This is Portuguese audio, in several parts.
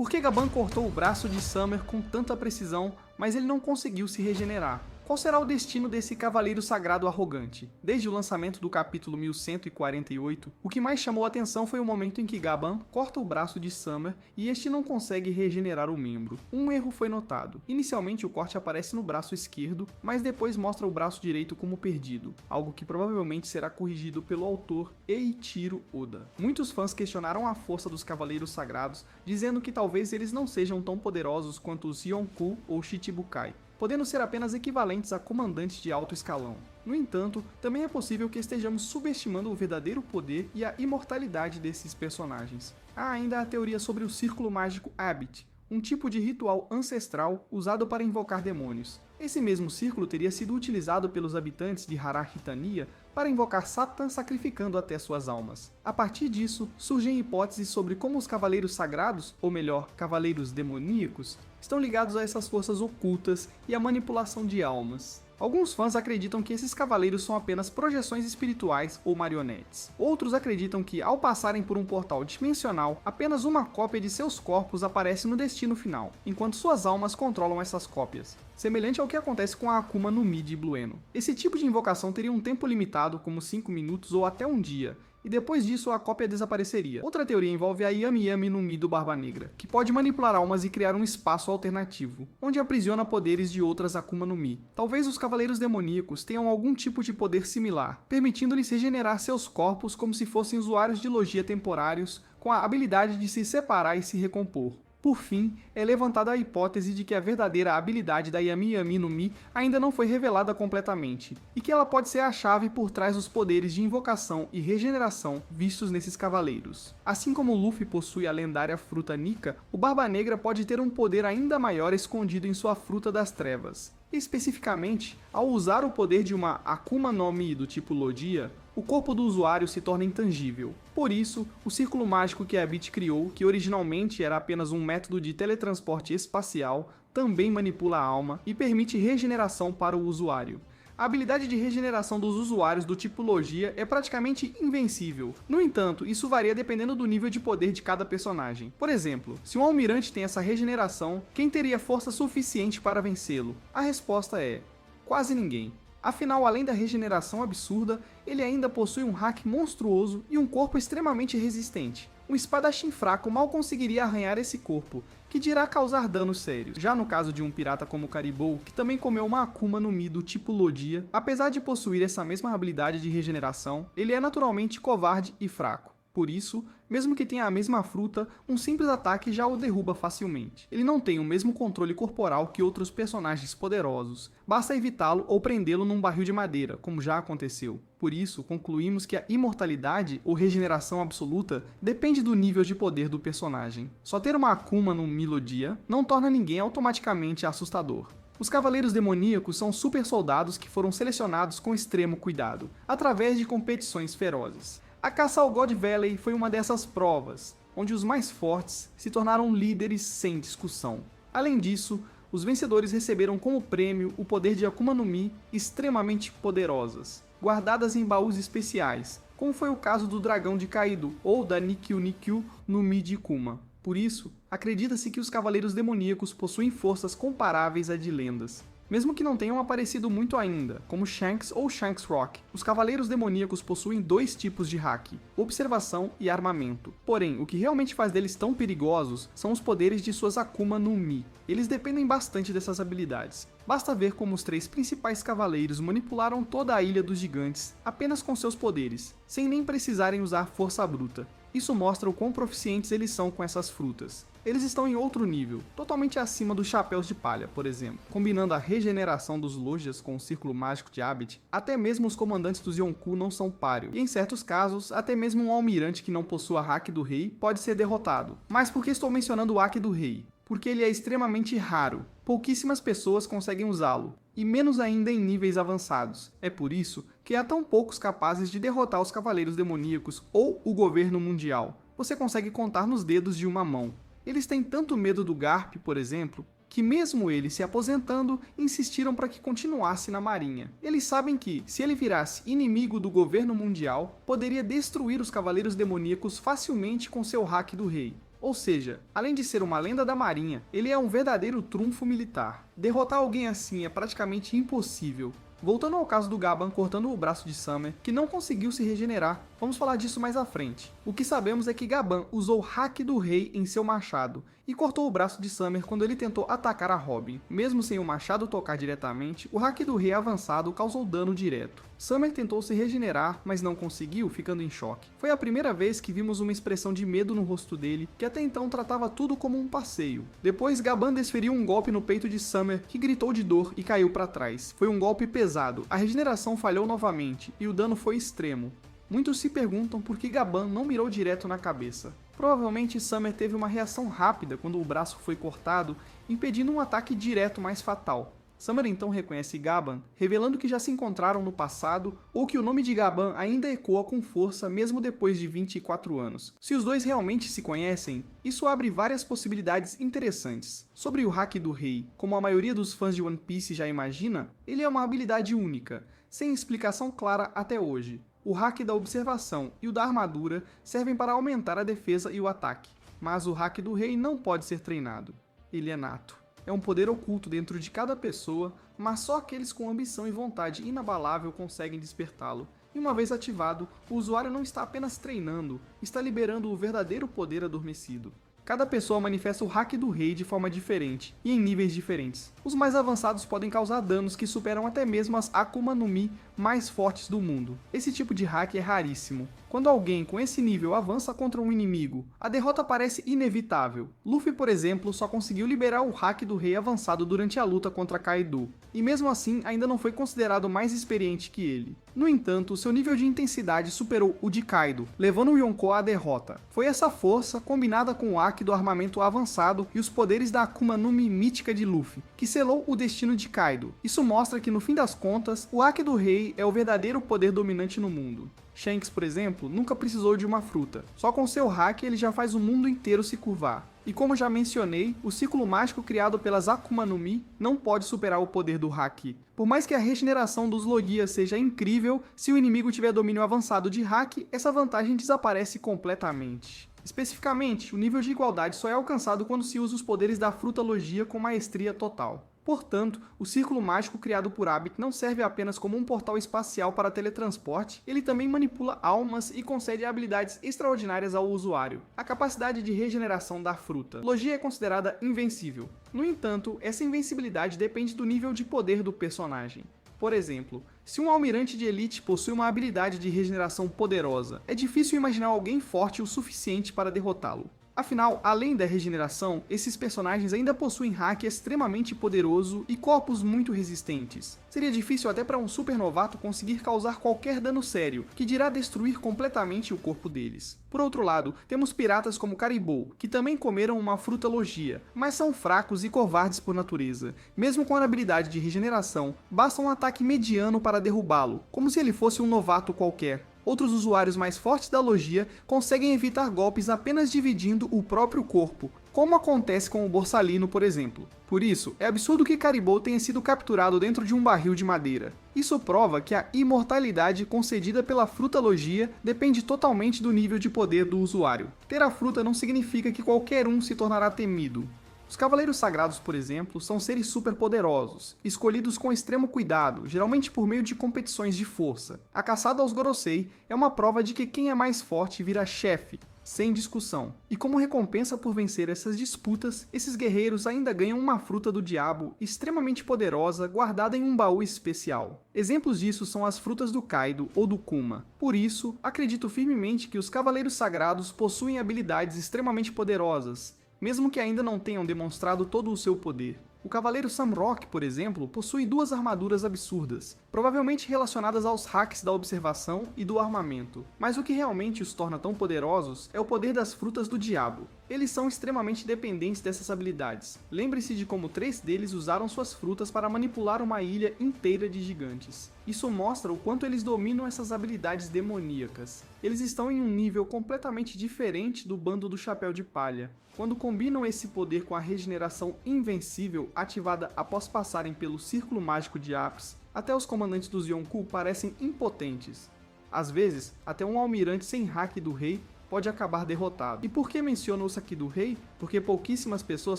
Por que Gaban cortou o braço de Summer com tanta precisão, mas ele não conseguiu se regenerar? Qual será o destino desse cavaleiro sagrado arrogante? Desde o lançamento do capítulo 1148, o que mais chamou a atenção foi o momento em que Gaban corta o braço de Summer e este não consegue regenerar o membro. Um erro foi notado. Inicialmente o corte aparece no braço esquerdo, mas depois mostra o braço direito como perdido, algo que provavelmente será corrigido pelo autor Eiichiro Oda. Muitos fãs questionaram a força dos cavaleiros sagrados, dizendo que talvez eles não sejam tão poderosos quanto os Yonkou ou Shichibukai, podendo ser apenas equivalentes a comandantes de alto escalão. No entanto, também é possível que estejamos subestimando o verdadeiro poder e a imortalidade desses personagens. Há ainda a teoria sobre o Círculo Mágico Abyt, um tipo de ritual ancestral usado para invocar demônios. Esse mesmo círculo teria sido utilizado pelos habitantes de Harahitania para invocar Satã sacrificando até suas almas. A partir disso, surgem hipóteses sobre como os cavaleiros sagrados, ou melhor, cavaleiros demoníacos, estão ligados a essas forças ocultas e à manipulação de almas. Alguns fãs acreditam que esses cavaleiros são apenas projeções espirituais ou marionetes. Outros acreditam que, ao passarem por um portal dimensional, apenas uma cópia de seus corpos aparece no destino final, enquanto suas almas controlam essas cópias, semelhante ao que acontece com a Akuma no Mi de Blueno. Esse tipo de invocação teria um tempo limitado, como 5 minutos ou até um dia, e depois disso a cópia desapareceria. Outra teoria envolve a Yami Yami no Mi do Barba Negra, que pode manipular almas e criar um espaço alternativo, onde aprisiona poderes de outras Akuma no Mi. Talvez os cavaleiros demoníacos tenham algum tipo de poder similar, permitindo-lhes regenerar seus corpos como se fossem usuários de logia temporários, com a habilidade de se separar e se recompor. Por fim, é levantada a hipótese de que a verdadeira habilidade da Yami Yami no Mi ainda não foi revelada completamente, e que ela pode ser a chave por trás dos poderes de invocação e regeneração vistos nesses cavaleiros. Assim como Luffy possui a lendária fruta Nika, o Barba Negra pode ter um poder ainda maior escondido em sua fruta das trevas. Especificamente, ao usar o poder de uma Akuma no Mi do tipo Logia, o corpo do usuário se torna intangível. Por isso, o círculo mágico que a Abyt criou, que originalmente era apenas um método de teletransporte espacial, também manipula a alma e permite regeneração para o usuário. A habilidade de regeneração dos usuários do tipo Logia é praticamente invencível. No entanto, isso varia dependendo do nível de poder de cada personagem. Por exemplo, se um almirante tem essa regeneração, quem teria força suficiente para vencê-lo? A resposta é: quase ninguém. Afinal, além da regeneração absurda, ele ainda possui um hack monstruoso e um corpo extremamente resistente. Um espadachim fraco mal conseguiria arranhar esse corpo, que dirá causar danos sérios. Já no caso de um pirata como Caribou, que também comeu uma Akuma no Mi do tipo Logia, apesar de possuir essa mesma habilidade de regeneração, ele é naturalmente covarde e fraco. Por isso, mesmo que tenha a mesma fruta, um simples ataque já o derruba facilmente. Ele não tem o mesmo controle corporal que outros personagens poderosos. Basta evitá-lo ou prendê-lo num barril de madeira, como já aconteceu. Por isso, concluímos que a imortalidade ou regeneração absoluta depende do nível de poder do personagem. Só ter uma Akuma no Mi Logia não torna ninguém automaticamente assustador. Os cavaleiros demoníacos são super soldados que foram selecionados com extremo cuidado, através de competições ferozes. A caça ao God Valley foi uma dessas provas, onde os mais fortes se tornaram líderes sem discussão. Além disso, os vencedores receberam como prêmio o poder de Akuma no Mi extremamente poderosas, guardadas em baús especiais, como foi o caso do dragão de Kaido ou da Nikyu Nikyu no Mi de Kuma. Por isso, acredita-se que os cavaleiros demoníacos possuem forças comparáveis à de lendas, mesmo que não tenham aparecido muito ainda, como Shanks ou Shanks Rock. Os cavaleiros demoníacos possuem dois tipos de hack, observação e armamento. Porém, o que realmente faz deles tão perigosos são os poderes de suas Akuma no Mi. Eles dependem bastante dessas habilidades. Basta ver como os 3 principais cavaleiros manipularam toda a Ilha dos Gigantes apenas com seus poderes, sem nem precisarem usar força bruta. Isso mostra o quão proficientes eles são com essas frutas. Eles estão em outro nível, totalmente acima dos chapéus de palha, por exemplo. Combinando a regeneração dos Logias com o círculo mágico de Abyt, até mesmo os comandantes dos Yonkou não são páreo, e em certos casos, até mesmo um almirante que não possua hack do rei pode ser derrotado. Mas por que estou mencionando o hack do rei? Porque ele é extremamente raro, pouquíssimas pessoas conseguem usá-lo, e menos ainda em níveis avançados. É por isso que há tão poucos capazes de derrotar os cavaleiros demoníacos ou o governo mundial. Você consegue contar nos dedos de uma mão. Eles têm tanto medo do Garp, por exemplo, que mesmo ele se aposentando, insistiram para que continuasse na marinha. Eles sabem que, se ele virasse inimigo do governo mundial, poderia destruir os cavaleiros demoníacos facilmente com seu hack do rei. Ou seja, além de ser uma lenda da marinha, ele é um verdadeiro trunfo militar. Derrotar alguém assim é praticamente impossível. Voltando ao caso do Gaban cortando o braço de Summer, que não conseguiu se regenerar, vamos falar disso mais à frente. O que sabemos é que Gaban usou o Haki do Rei em seu machado, e cortou o braço de Summer quando ele tentou atacar a Robin. Mesmo sem o machado tocar diretamente, o Haki do Rei avançado causou dano direto. Summer tentou se regenerar, mas não conseguiu, ficando em choque. Foi a primeira vez que vimos uma expressão de medo no rosto dele, que até então tratava tudo como um passeio. Depois, Gaban desferiu um golpe no peito de Summer, que gritou de dor e caiu para trás. Foi um golpe pesado, a regeneração falhou novamente, e o dano foi extremo. Muitos se perguntam por que Gaban não mirou direto na cabeça. Provavelmente Summer teve uma reação rápida quando o braço foi cortado, impedindo um ataque direto mais fatal. Summer então reconhece Gaban, revelando que já se encontraram no passado, ou que o nome de Gaban ainda ecoa com força mesmo depois de 24 anos. Se os dois realmente se conhecem, isso abre várias possibilidades interessantes. Sobre o Haki do Rei, como a maioria dos fãs de One Piece já imagina, ele é uma habilidade única, sem explicação clara até hoje. O Haki da observação e o da armadura servem para aumentar a defesa e o ataque, mas o Haki do Rei não pode ser treinado. Ele é nato. É um poder oculto dentro de cada pessoa, mas só aqueles com ambição e vontade inabalável conseguem despertá-lo. E uma vez ativado, o usuário não está apenas treinando, está liberando o verdadeiro poder adormecido. Cada pessoa manifesta o Haki do Rei de forma diferente, e em níveis diferentes. Os mais avançados podem causar danos que superam até mesmo as Akuma no Mi mais fortes do mundo. Esse tipo de Haki é raríssimo. Quando alguém com esse nível avança contra um inimigo, a derrota parece inevitável. Luffy, por exemplo, só conseguiu liberar o Haki do Rei avançado durante a luta contra Kaido, e mesmo assim ainda não foi considerado mais experiente que ele. No entanto, seu nível de intensidade superou o de Kaido, levando o Yonkou à derrota. Foi essa força, combinada com o Haki do armamento avançado e os poderes da Akuma no Mi mítica de Luffy, que selou o destino de Kaido. Isso mostra que no fim das contas, o Haki do Rei é o verdadeiro poder dominante no mundo. Shanks, por exemplo, nunca precisou de uma fruta. Só com seu Haki ele já faz o mundo inteiro se curvar. E como já mencionei, o ciclo mágico criado pelas Akuma no Mi não pode superar o poder do Haki. Por mais que a regeneração dos Logias seja incrível, se o inimigo tiver domínio avançado de Haki, essa vantagem desaparece completamente. Especificamente, o nível de igualdade só é alcançado quando se usa os poderes da fruta Logia com maestria total. Portanto, o círculo mágico criado por Abit não serve apenas como um portal espacial para teletransporte, ele também manipula almas e concede habilidades extraordinárias ao usuário. A capacidade de regeneração da fruta Logia é considerada invencível. No entanto, essa invencibilidade depende do nível de poder do personagem. Por exemplo, se um almirante de elite possui uma habilidade de regeneração poderosa, é difícil imaginar alguém forte o suficiente para derrotá-lo. Afinal, além da regeneração, esses personagens ainda possuem Haki extremamente poderoso e corpos muito resistentes. Seria difícil até para um super novato conseguir causar qualquer dano sério, que dirá destruir completamente o corpo deles. Por outro lado, temos piratas como Caribou, que também comeram uma fruta Logia, mas são fracos e covardes por natureza. Mesmo com a habilidade de regeneração, basta um ataque mediano para derrubá-lo, como se ele fosse um novato qualquer. Outros usuários mais fortes da Logia conseguem evitar golpes apenas dividindo o próprio corpo, como acontece com o Borsalino, por exemplo. Por isso, é absurdo que Caribou tenha sido capturado dentro de um barril de madeira. Isso prova que a imortalidade concedida pela fruta Logia depende totalmente do nível de poder do usuário. Ter a fruta não significa que qualquer um se tornará temido. Os Cavaleiros Sagrados, por exemplo, são seres super poderosos, escolhidos com extremo cuidado, geralmente por meio de competições de força. A caçada aos Gorosei é uma prova de que quem é mais forte vira chefe, sem discussão. E como recompensa por vencer essas disputas, esses guerreiros ainda ganham uma fruta do diabo extremamente poderosa guardada em um baú especial. Exemplos disso são as frutas do Kaido ou do Kuma. Por isso, acredito firmemente que os Cavaleiros Sagrados possuem habilidades extremamente poderosas, mesmo que ainda não tenham demonstrado todo o seu poder. O Cavaleiro Samrock, por exemplo, possui duas armaduras absurdas, provavelmente relacionadas aos hacks da observação e do armamento. Mas o que realmente os torna tão poderosos é o poder das frutas do diabo. Eles são extremamente dependentes dessas habilidades. Lembre-se de como 3 deles usaram suas frutas para manipular uma ilha inteira de gigantes. Isso mostra o quanto eles dominam essas habilidades demoníacas. Eles estão em um nível completamente diferente do bando do Chapéu de Palha. Quando combinam esse poder com a regeneração invencível ativada após passarem pelo Círculo Mágico de Apis, até os comandantes dos Yonkou parecem impotentes. Às vezes, até um almirante sem Haki do Rei pode acabar derrotado. E por que menciono o Haki do Rei? Porque pouquíssimas pessoas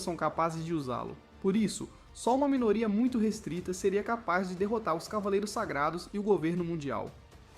são capazes de usá-lo. Por isso, só uma minoria muito restrita seria capaz de derrotar os Cavaleiros Sagrados e o governo mundial.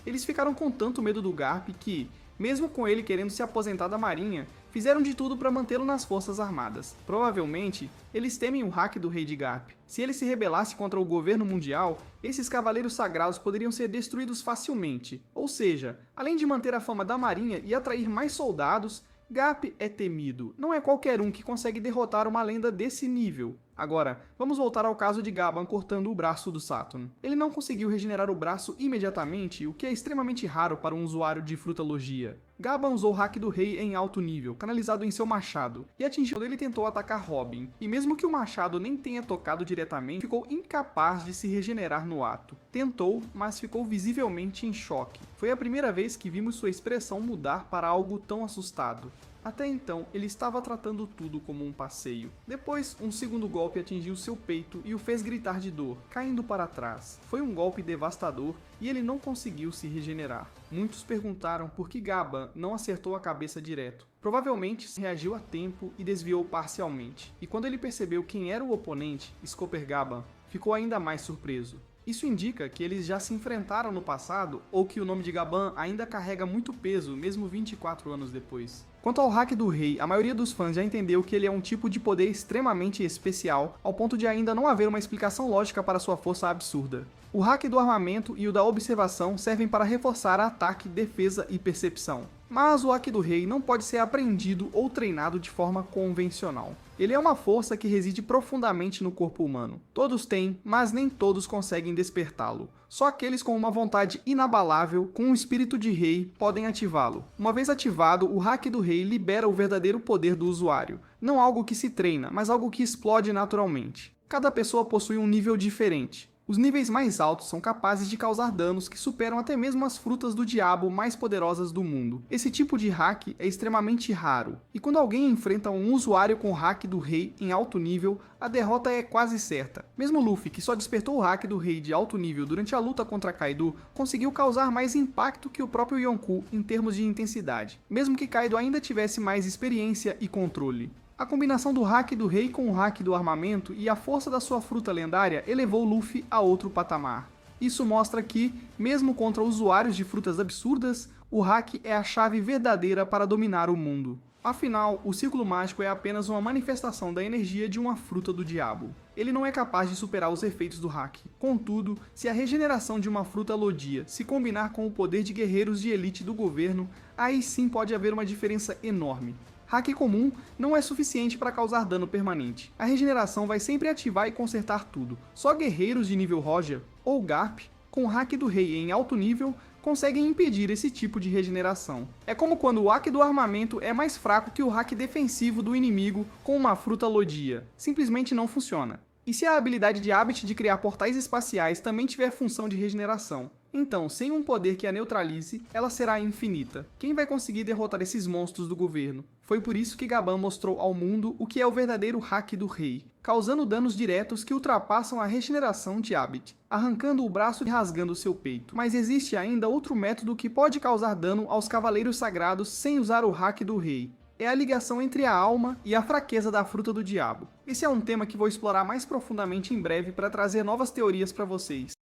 Eles ficaram com tanto medo do Garp que, mesmo com ele querendo se aposentar da marinha, fizeram de tudo para mantê-lo nas forças armadas. Provavelmente, eles temem o Haki do Rei de Garp. Se ele se rebelasse contra o governo mundial, esses Cavaleiros Sagrados poderiam ser destruídos facilmente. Ou seja, além de manter a fama da marinha e atrair mais soldados, Garp é temido. Não é qualquer um que consegue derrotar uma lenda desse nível. Agora, vamos voltar ao caso de Gaban cortando o braço do Saturn. Ele não conseguiu regenerar o braço imediatamente, o que é extremamente raro para um usuário de frutalogia. Gaban usou o Haki do Rei em alto nível, canalizado em seu machado, e atingiu quando ele tentou atacar Robin. E mesmo que o machado nem tenha tocado diretamente, ficou incapaz de se regenerar no ato. Tentou, mas ficou visivelmente em choque. Foi a primeira vez que vimos sua expressão mudar para algo tão assustado. Até então, ele estava tratando tudo como um passeio. Depois, um segundo golpe atingiu seu peito e o fez gritar de dor, caindo para trás. Foi um golpe devastador e ele não conseguiu se regenerar. Muitos perguntaram por que Gaban não acertou a cabeça direto. Provavelmente reagiu a tempo e desviou parcialmente. E quando ele percebeu quem era o oponente, Skopper Gaban, ficou ainda mais surpreso. Isso indica que eles já se enfrentaram no passado ou que o nome de Gaban ainda carrega muito peso, mesmo 24 anos depois. Quanto ao Haki do Rei, a maioria dos fãs já entendeu que ele é um tipo de poder extremamente especial, ao ponto de ainda não haver uma explicação lógica para sua força absurda. O Haki do armamento e o da observação servem para reforçar ataque, defesa e percepção. Mas o Haki do Rei não pode ser aprendido ou treinado de forma convencional. Ele é uma força que reside profundamente no corpo humano. Todos têm, mas nem todos conseguem despertá-lo. Só aqueles com uma vontade inabalável, com um espírito de rei, podem ativá-lo. Uma vez ativado, o Haki do Rei libera o verdadeiro poder do usuário. Não algo que se treina, mas algo que explode naturalmente. Cada pessoa possui um nível diferente. Os níveis mais altos são capazes de causar danos que superam até mesmo as frutas do diabo mais poderosas do mundo. Esse tipo de Haki é extremamente raro, e quando alguém enfrenta um usuário com o Haki do Rei em alto nível, a derrota é quase certa. Mesmo Luffy, que só despertou o Haki do Rei de alto nível durante a luta contra Kaido, conseguiu causar mais impacto que o próprio Yonkou em termos de intensidade, mesmo que Kaido ainda tivesse mais experiência e controle. A combinação do Haki do Rei com o Haki do armamento e a força da sua fruta lendária elevou Luffy a outro patamar. Isso mostra que, mesmo contra usuários de frutas absurdas, o Haki é a chave verdadeira para dominar o mundo. Afinal, o Círculo Mágico é apenas uma manifestação da energia de uma fruta do diabo. Ele não é capaz de superar os efeitos do Haki. Contudo, se a regeneração de uma fruta Lodia se combinar com o poder de guerreiros de elite do governo, aí sim pode haver uma diferença enorme. Haki comum não é suficiente para causar dano permanente. A regeneração vai sempre ativar e consertar tudo. Só guerreiros de nível Roger ou Garp, com o Haki do Rei em alto nível, conseguem impedir esse tipo de regeneração. É como quando o Haki do armamento é mais fraco que o Haki defensivo do inimigo com uma fruta Lodia. Simplesmente não funciona. E se a habilidade de Abit de criar portais espaciais também tiver função de regeneração? Então, sem um poder que a neutralize, ela será infinita. Quem vai conseguir derrotar esses monstros do governo? Foi por isso que Gaban mostrou ao mundo o que é o verdadeiro Haki do Rei, causando danos diretos que ultrapassam a regeneração de Abit, arrancando o braço e rasgando seu peito. Mas existe ainda outro método que pode causar dano aos Cavaleiros Sagrados sem usar o Haki do Rei. É a ligação entre a alma e a fraqueza da fruta do diabo. Esse é um tema que vou explorar mais profundamente em breve para trazer novas teorias para vocês.